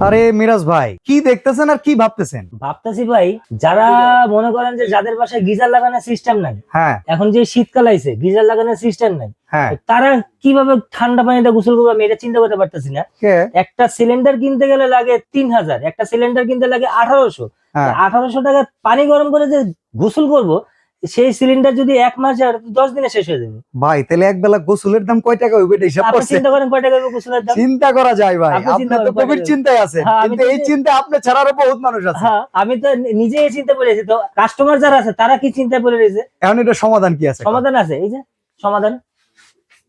আরে মিরাজ ভাই, কি দেখতেছেন আর কি ভাবতেছেন? ভাবতেছি ভাই, যারা মনে করেন যে যাদের বাসায় গিজার লাগানোর সিস্টেম নাই, হ্যাঁ এখন যে শীতকাল আইছে গিজার লাগানোর সিস্টেম নাই, হ্যাঁ। তারা কিভাবে ঠান্ডা পানিতে গোসল করবে আমি এটা চিন্তা করতে পারতেছি না। কে? একটা সিলিন্ডার কিনতে গেলে লাগে 3000, একটা সিলিন্ডার কিনতে লাগে 1800। হ্যাঁ। 1800 টাকা পানি গরম করে যে গোসল করব, সেই সিলিন্ডার যদি 1 মাস আর 10 দিনে শেষ হয়ে যাবে। ভাই তাহলে এক বেলা গোসলের দাম কয় টাকা হইবে এটা হিসাব আপনি করছেন? চিন্তা করেন কয় টাকা হবে গোসলের দাম? চিন্তা করা যায় ভাই, আপনি আপনি চিন্তা তো করেন কয় গভীর টাকা? চিন্তায় আছেন, হ্যাঁ, আমি কিন্তু তো এই চিন্তা আপনি ছাড়া আরো বহুত মানুষ আছে। হ্যাঁ, আমি তো নিজেই এই চিন্তা করেছি, তো কাস্টমার যারা আছে তারা কি চিন্তা করে রয়েছে? এখন এটা সমাধান কি আছে? সমাধান আছে, এই যে সমাধান।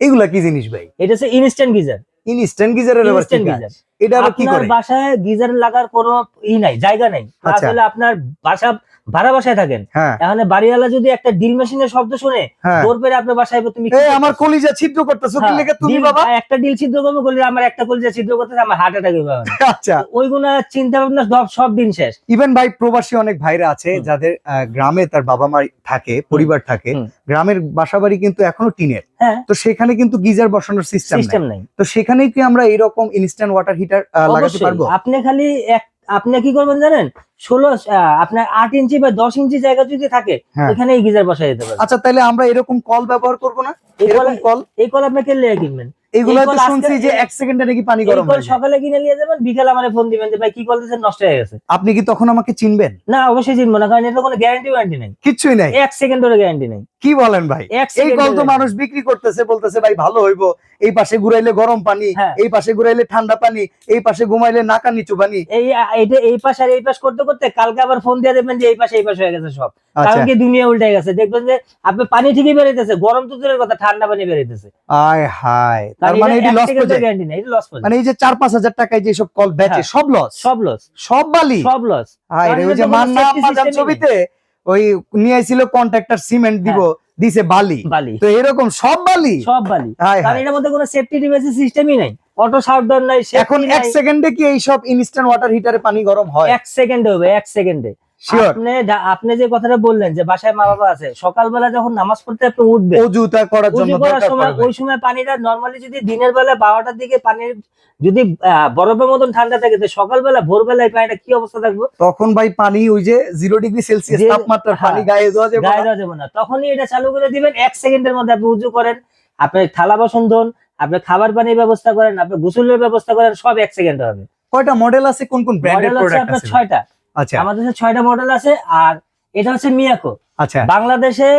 এগুলা কি জিনিস ভাই? এটা হচ্ছে ইনস্ট্যান্ট গিজার। ইনস্ট্যান্ট গিজারের আবার কি ইনস্ট্যান্ট কাজ? গিজার। এটা আবার কি আপনার করে? বাসায় গিজার লাগার কোনো নাই, জায়গা নাই, আচ্ছা। আসলে আপনার বাসা ভাড়া বাসায় থাকেন, হ্যাঁ এখন বাড়িওয়ালা যদি একটা ড্রিল মেশিনের শব্দ শুনে হ্যাঁ। দৌড় পেরে আপনার বাসায় তুমি এই আমার কলিজা ছিদ্র করতেছো কি হ্যাঁ, লেগে তুমি বাবা? একটা ডিল ছিদ্র করবো বললে আমার একটা কলিজা ছিদ্র করতেছে, আমার হার্ট অ্যাটাক হবে। আচ্ছা। ওইগুলা চিন্তা ভাবনা সব দিন শেষ। ইভেন ভাই প্রবাসী অনেক ভাইরা আছে যাদের গ্রামে তার বাবা মা থাকে, পরিবার থাকে, গ্রামের বাসাবাড়ি কিন্তু এখনো টিনের, হ্যাঁ, তো সেখানে কিন্তু গিজার বসানোর সিস্টেম নাই। তো সেখানেই কি আমরা এরকম ইনস্ট্যান্ট ওয়াটার হিটার লাগাতে অবশ্যই। পারবো? আপনি খালি আপনি কি করবেন জানেন, 16 আপনার 8 ইঞ্চি বা 10 ইঞ্চি জায়গা যদি থাকে, হ্যাঁ। ওখানে এই গিজার বসাই দিতে পারবেন। আচ্ছা, তাহলে আমরা এরকম কল ব্যবহার করব না? এরকম কল এই কল আপনি কিনলে কিনবেন, এগুলো এই তো কল শুনছি আজকে- যে 1 সেকেন্ডে নাকি পানি এই গরম কল হয়ে যায়। সকালে কিনে নিয়ে যাবেন, বিকালে আমারে ফোন দিবেন যে ভাই কি কল দিয়েছেন, নষ্ট হয়ে গেছে। আপনি কি তখন আমাকে চিনবেন? না, অবশ্যই চিনবো না, কারণ এটা কোনো গ্যারান্টি নেই। কিচ্ছুই নাই। 1 সেকেন্ডের গ্যারান্টি নেই। কি বলেন ভাই? 1 এই কল তো সেকেন্ডের মানুষ বিক্রি করতেছে, বলতেছে ভাই ভালো হইবো, এই পাশে ঘুরাইলে গরম পানি, হ্যাঁ। এই পাশে ঘুরাইলে ঠান্ডা পানি, এই পাশে ঘুমাইলে নাকা নিচু পানি। এটা এই পাশ আর এই পাশ করতে করতে কালকে আবার ফোন দিয়ে দেবেন যে এই পাশে হয়ে গেছে সব। আচ্ছা। কারণ কি দুনিয়া উল্টে গেছে, দেখবেন যে আপনি পানি ঠিকই বেরোইতেছে, গরম তো দূরের কথা, ঠান্ডা পানি বেরোইতেছে। আয় হায়, তার মানে এটি লস প্রজেক্ট। গ্যারান্টি নেই, এটা লস প্রজেক্ট। মানে এই যে 4-5 হাজার টাকায় যে সব কল বেচে হ্যাঁ। সব লস, সব লস, সব বালি, সব লস। হায় রে। ওই যে মান্না আম্মাজান ছবিতে ওই নিয়ে আইছিল কন্ট্রাক্টর সিমেন্ট দিব, দিছে বালি, বালি, তো এরকম সব বালি, সব বালি। হায় কারণ হায়। এর মধ্যে কোনো সেফটি ডিভাইসের সিস্টেমই নাই, অটো শাটডাউন নাই, এখন 1 সেকেন্ডে কি এই সব ইনস্ট্যান্ট ওয়াটার হিটারে পানি গরম হয়? 1 সেকেন্ডে হবে, 1 সেকেন্ডে। শিওর? আপনি যে কথাটা বললেন যে বাসায় মা বাবা আছে, সকালবেলা যখন নামাজ পড়তে আপনি উঠবেন, অজুটা করার জন্য উজু করার দরকার সময় পড়বে। ওই সময় পানিটা নরমালি যদি দিনের বেলা 12টার দিকে পানির যদি বরফের মতন ঠান্ডা থাকে, তো সকালবেলা ভোরবেলায় পানিটা কি অবস্থা থাকবে? তখন ভাই পানি ওই যে 0 ডিগ্রি সেলসিয়াস যে- তাপমাত্রার হ্যাঁ, পানি গায়ে দেওয়া যাবে গায়ে না। দেওয়া যাবে না। তখনই এটা চালু করে দিবেন, 1 সেকেন্ডের মধ্যে আপনি উজু করেন, আপনি থালা বাসন ধোন, আপনি খাবার পানির ব্যবস্থা করেন, আপনি গোসলের ব্যবস্থা করেন, সব 1 সেকেন্ডে হবে। কয়টা মডেল আছে, কোন কোন ব্র্যান্ডের মডেল হচ্ছে প্রোডাক্ট আপনার আছে? 6টা। আচ্ছা আমাদের কাছে 6টা মডেল আছে। আর এটা হচ্ছে মিয়াকো। আচ্ছা। বাংলাদেশে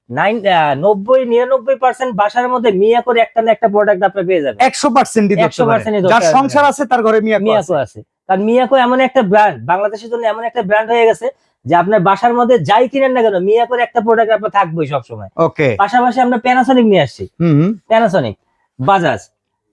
90-99% বাসার মধ্যে মিয়াকোর একটা না একটা প্রোডাক্ট আপনি পেয়ে যাবেন। 100% ই ধরতে পারে। 100% ই ধরতে যার পারে। সংসার আছে তার ঘরে মিয়াকো মিয়াকো আছে। আছে, কারণ মিয়াকো এমন একটা ব্র্যান্ড, বাংলাদেশের জন্য এমন একটা ব্র্যান্ড হয়ে গেছে যে আপনার বাসার মধ্যে যাই কিনেন না কেন, মিয়াকোর একটা প্রোডাক্ট আপনার থাকবেই সবসময়। ওকে। পাশাপাশি আমরা প্যানাসনিক নিয়ে আসছি, হুম। প্যানাসনিক, বাজাজ,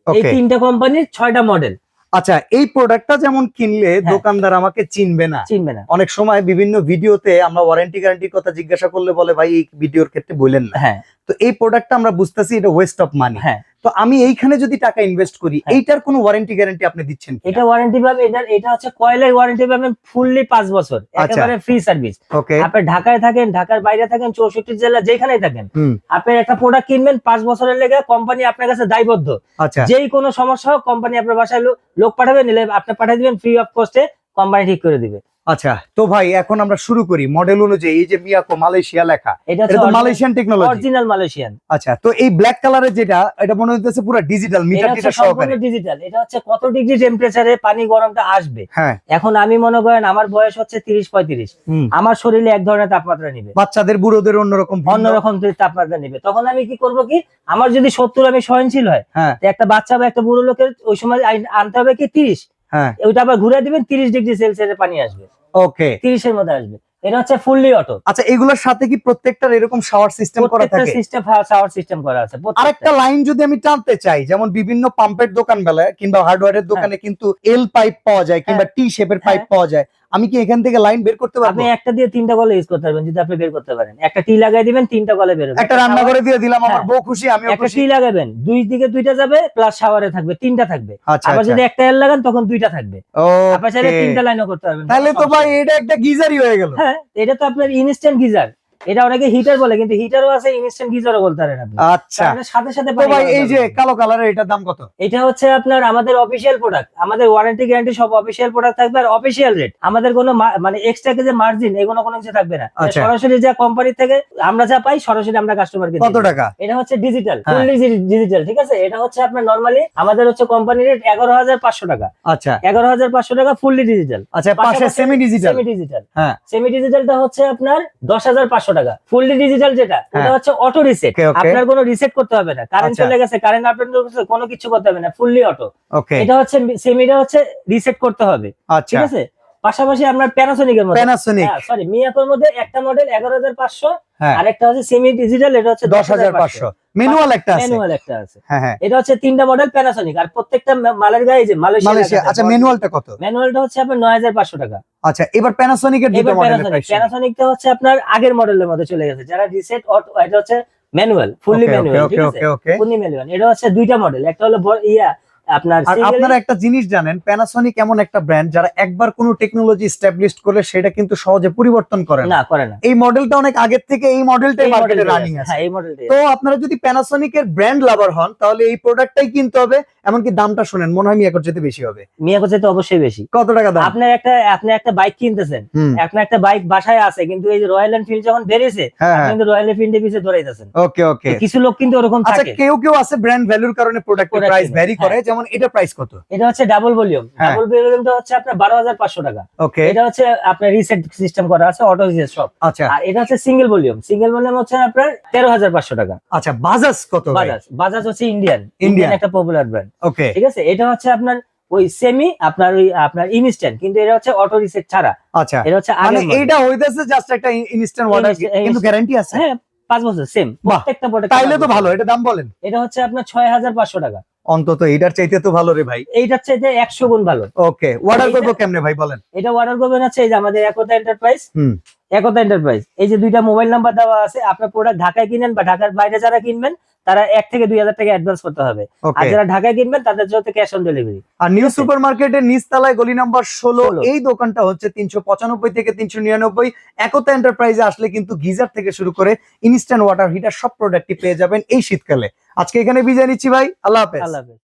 এই ওকে। 3টা কোম্পানির 6টা মডেল। আচ্ছা, এই প্রোডাক্টটা যেমন কিনলে হ্যাঁ। দোকানদার আমাকে চিনবে না, চিনবে না। অনেক সময় বিভিন্ন ভিডিওতে আমরা ওয়ারেন্টি গ্যারান্টির কথা জিজ্ঞাসা করলে বলে ভাই এই ভিডিওর ক্ষেত্রে বললেন না। হ্যাঁ তো এই প্রোডাক্টটা আমরা বুঝতেছি এটা ওয়েস্ট অফ মানি। হ্যাঁ, তো আমি এইখানে যদি টাকা ইনভেস্ট করি, হ্যাঁ। এইটার কোনো ওয়ারেন্টি গ্যারান্টি আপনি দিচ্ছেন কিনা? এটা ওয়ারেন্টি পাবে, এটা হচ্ছে কয়েলের ওয়ারেন্টি পাবেন ফুললি 5 বছর, একেবারে ফ্রি সার্ভিস। ওকে। আপনি ঢাকায় থাকেন, ঢাকার বাইরে থাকেন, 64 জেলা যেখানেই থাকেন, হুম। আপনি একটা প্রোডাক্ট কিনবেন 5 বছরের লেগে, কোম্পানি আপনার কাছে দায়বদ্ধ। আচ্ছা। যেই কোনো সমস্যা হোক কোম্পানি আপনার বাসায় লোক পাঠাবে, নিলে আপনি পাঠিয়ে দিবেন ফ্রি অফ কস্টে, কোম্পানি ঠিক করে দিবে। আচ্ছা, তো ভাই এখন আমরা শুরু করি মডেল অনুযায়ী। এই যে মিয়াকো মালয়েশিয়া লেখা, এটা এটা তো মালয়েশিয়ান টেকনোলজি। Original Malaysian. আচ্ছা, তো এই ব্ল্যাক কালারের যেটা, এটা মনে হচ্ছে পুরো ডিজিটাল এটা মিটার হচ্ছে টিটার সম্পূর্ণ সহকারে। ডিজিটাল। এটা হচ্ছে কত ডিগ্রি টেম্পারেচারে পানি গরমটা আসবে। হ্যাঁ। এখন আমি মনে করেন আমার বয়স হচ্ছে 30-35, হুম। আমার শরীরে এক ধরনের তাপমাত্রা নিবে, বাচ্চাদের বুড়োদের অন্যরকম ভিন্ন। অন্যরকম তাপমাত্রা নিবে। তখন আমি কি করব কি, আমার যদি 70 আমি সহনশীল হয়, হ্যাঁ তো একটা বাচ্চা বা একটা বুড়ো লোকের ওই সময় আনতে হবে কি 30, হ্যাঁ। ওইটা আবার ঘুরে দিবেন 30 ডিগ্রি সেলসিয়াসে পানি আসবে, ওকে। 30 এর মধ্যে আসবে। এটা হচ্ছে ফুললি অটো। আচ্ছা, এগুলোর সাথে কি প্রত্যেকটার এরকম শাওয়ার সিস্টেম করা প্রত্যেকটা থাকে? সিস্টেম শাওয়ার সিস্টেম করা আছে। আরেকটা লাইন যদি আমি টানতে চাই, যেমন বিভিন্ন পাম্পের দোকান বেলায় কিংবা হার্ডওয়্যারের দোকানে কিন্তু এল পাইপ পাওয়া যায় কিংবা টি শেপের পাইপ পাওয়া যায়, আমি কি এখান থেকে লাইন বের করতে পারবো? আপনি একটা দিয়ে 3টা কলে ইউজ করতে পারবেন, যদি আপনি বের করতে পারেন। একটা টি লাগাই দিবেন, 3টা কলে বের হবে। একটা রান্না করে দিয়ে দিলাম, আমার হ্যাঁ। বউ খুশি, আমিও একটা খুশি। টি লাগাবেন, দুই দিকে 2টা যাবে, প্লাস শাওয়ারে থাকবে 3টা থাকবে। আচ্ছা আবার আচ্ছা। যদি একটা এল লাগান তখন 2টা থাকবে। আপনি চাইলে ওকে। 3টা লাইনও করতে পারবেন। তাহলে তো ভাই এটা একটা গিজারই হয়ে গেল। হ্যাঁ, এটা তো আপনার ইনস্ট্যান্ট গিজার। এটা অনেকে হিটার বলে, কিন্তু হিটারও আছে, ইনস্ট্যান্ট গিজারও বলতে পারেন আপনি। আচ্ছা আপনার সাথে সাথে তো পানি ভাই গরম এই হবে। যে কালো কালারের এটার দাম কত? এটা হচ্ছে আপনার আমাদের অফিসিয়াল প্রোডাক্ট, আমাদের ওয়ারেন্টি গ্যারান্টি সব অফিসিয়াল প্রোডাক্ট থাকবে, আর অফিসিয়াল রেট। আমাদের কোনো মানে এক্সট্রা যে মার্জিন এগুলো কোনো কিছু থাকবে না। এটা আচ্ছা। সরাসরি যা কোম্পানি থেকে আমরা যা পাই সরাসরি আমরা কাস্টমারকে কত টাকা? এটা হচ্ছে ডিজিটাল, হ্যাঁ। ফুললি ডিজিটাল, ঠিক আছে। এটা হচ্ছে আপনার নরমালি আমাদের হচ্ছে কোম্পানি রেট 11,500 টাকা, আচ্ছা 11,500 টাকা ফুললি ডিজিটাল। আচ্ছা পাশে সেমি ডিজিটাল। সেমি ডিজিটাল, হ্যাঁ সেমি ডিজিটালটা হচ্ছে আপনার 10,500 টাকা। ফুললি ডিজিটাল যেটা, হ্যাঁ। ওটা হচ্ছে অটো রিসেট, Okay, okay. আপনার কোনো রিসেট করতে হবে না। কারেন্ট আচ্ছা। চলে গেছে, কারেন্ট আপডেট করতে কোনো কিছু করতে হবে না, ফুললি অটো। ওকে এটা হচ্ছে সেমিটা হচ্ছে রিসেট করতে হবে, আচ্ছা ঠিক আছে। পাশাপাশি আপনার প্যানাসোনিকের মধ্যে, প্যানাসোনিক সরি মিয়াকোর মধ্যে একটা মডেল 11,500, হ্যাঁ আর একটা হচ্ছে সেমি ডিজিটাল, এটা হচ্ছে 10,500 ম্যানুয়াল একটা আছে। ম্যানুয়াল একটা আছে। হ্যাঁ হ্যাঁ এটা হচ্ছে তিনটা মডেল প্যানাসোনিক, আর প্রত্যেকটা মালের গায়ে যে মালয়েশিয়া। আচ্ছা ম্যানুয়ালটা কত? ম্যানুয়ালটা হচ্ছে আপনার 9,500 টাকা। আচ্ছা এবার প্যানাসোনিকের দুটো এবার মডেলের প্রাইস। প্যানাসোনিকটা হচ্ছে আপনার আগের মডেলের মধ্যে চলে গেছে, যারা রিসেট অটো, এটা হচ্ছে ম্যানুয়াল, ফুললি ম্যানুয়াল, ঠিক আছে, ওকে ফুললি ম্যানুয়াল। এটা হচ্ছে দুইটা মডেল, একটা হলো আপনার আর single- আপনারা একটা জিনিস জানেন, প্যানাসোনিক এমন একটা ব্র্যান্ড যারা একবার কোনো টেকনোলজি এস্টাবলিশ করলে সেটা কিন্তু সহজে পরিবর্তন করে না। না করে না, এই মডেলটা অনেক আগের থেকে এই মডেলটাই এই মার্কেটে মডেলটাই রানিং আছে, আছে। হ্যাঁ এই মডেলটাই তো আপনারা যদি প্যানাসোনিকের ব্র্যান্ড লাভার হন তাহলে এই প্রোডাক্টটাই কিনতে হবে। এমনকি দামটা শুনেন, মনে হয় মিয়াকোর যেতে বেশি হবে। মিয়াকো চাইতে অবশ্যই বেশি। কত টাকা দাম? আপনি একটা বাইক কিনতেছেন, হুম, আপনার একটা বাইক বাসায় আছে, কিন্তু এই যে রয়্যাল এনফিল্ড যখন বেরিয়েছে, হ্যাঁ আপনি হ্যাঁ কিন্তু রয়্যাল এনফিল্ডের পিছে দৌড়াইতেছেন। ওকে ওকে। কিছু লোক কিন্তু ওরকম আচ্ছা থাকে। কেউ আছে ব্র্যান্ড ভ্যালুর কারণে প্রোডাক্টের Product প্রাইস কিনে, ভ্যারি করে, যেমন এটা প্রাইস কত? এটা হচ্ছে ডাবল ভলিউম, হ্যাঁ। ডাবল ভলিউমটা হচ্ছে আপনার 12,500 টাকা। ওকে এটা হচ্ছে আপনার রিসেট সিস্টেম করা আছে, অটো রিসেট সব। আচ্ছা আর এটা হচ্ছে সিঙ্গেল ভলিউম, সিঙ্গেল ভলিউম হচ্ছে আপনার 13,500 টাকা। আচ্ছা বাজাজ কত? বাজাজ হচ্ছে ইন্ডিয়ান Indian। একটা পপুলার ব্র্যান্ড, ওকে ঠিক আছে। এটা হচ্ছে আপনার ওই সেমি আপনার ইনস্ট্যান্ট, কিন্তু এটা হচ্ছে অটো রিসেট ছাড়া। আচ্ছা এটা হচ্ছে মানে আগের model। এইটা হইতাছে জাস্ট একটা ইনস্ট্যান্ট ওয়াটার, Instant- কিন্তু গ্যারান্টি আছে? হ্যাঁ 5 বছর সেম, প্রত্যেকটা প্রোডাক্ট। তাইলে তো ভালো। এটা দাম বলেন। এটা হচ্ছে আপনার 6,500 টাকা। অন্তত এটার চাইতে তো ভালো রে ভাই। এইটার চাইতে 100 গুণ ভালো। ওকে অর্ডার এইটা- করবো কেমনে ভাই বলেন? এটা অর্ডার করবেন হচ্ছে এই যে আমাদের একতা এন্টারপ্রাইজ, হুম একতা এন্টারপ্রাইজ, এই যে দুইটা মোবাইল নাম্বার দেওয়া আছে। আপনার প্রোডাক্ট ঢাকায় কিনেন বা ঢাকার বাইরে যারা কিনবেন তারা 1 থেকে 2,000 টাকা অ্যাডভান্স করতে হবে, আর ওকে। যারা ঢাকায় কিনবেন তাদের জন্য ক্যাশ অন ডেলিভারি। আর নিউ সুপার মার্কেটের নিচতলায় গলি নাম্বার 16 16 এই দোকানটা হচ্ছে 395 থেকে 399। একতা এন্টারপ্রাইজে আসলে কিন্তু গিজার থেকে শুরু করে ইনস্ট্যান্ট ওয়াটার হিটার সব প্রোডাক্টই পেয়ে যাবেন এই শীতকালে। আজকে এখানে বিদায় নিচ্ছি ভাই, আল্লাহ হাফেজ। আল্লাহ হাফেজ।